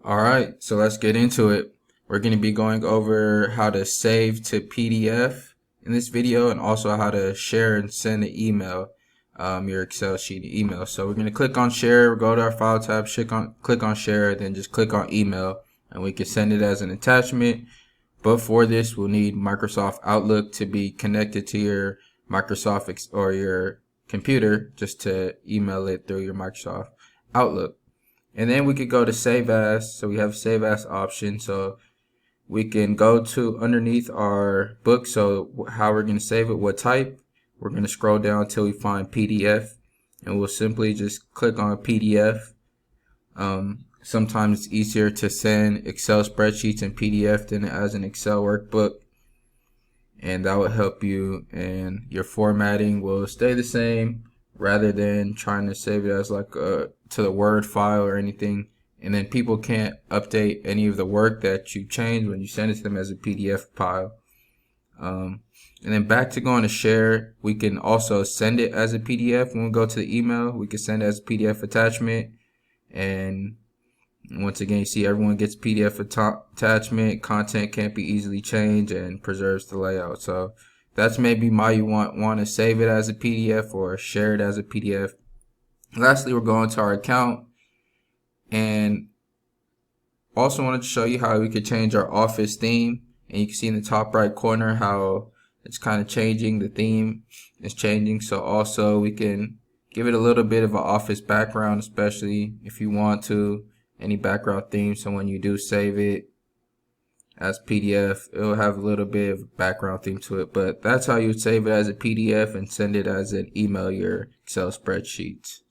All right, so let's get into it. We're going to be going over how to save to PDF in this video, and also how to share and send an email, your Excel sheet email. So we're going to click on share, go to our file tab, click on share, then just click on email, and we can send it as an attachment. But for this, we'll need Microsoft Outlook to be connected to your Microsoft or your computer, just to email it through your Microsoft Outlook. And then we could go to save as. So we have save as option. So we can go to underneath our book. So how we're going to save it, what type. We're going to scroll down until we find PDF, and we'll simply just click on PDF. Sometimes it's easier to send Excel spreadsheets in PDF than as an Excel workbook, and that will help you, and your formatting will stay the same rather than trying to save it as like to the Word file or anything, and then people can't update any of the work that you change when you send it to them as a PDF file. And then back to going to share, we can also send it as a PDF. When we go to the email, we can send it as a PDF attachment, and once again, you see everyone gets PDF attachment, content can't be easily changed, and preserves the layout. So that's maybe why you want to save it as a PDF or share it as a PDF. Lastly, we're going to our account, and also wanted to show you how we could change our office theme. And you can see in the top right corner how it's kind of changing. The theme is changing. So also we can give it a little bit of an office background, especially if you want to. Any background theme, so when you do save it as PDF, it'll have a little bit of background theme to it. But that's how you would save it as a PDF and send it as an email, your Excel spreadsheets.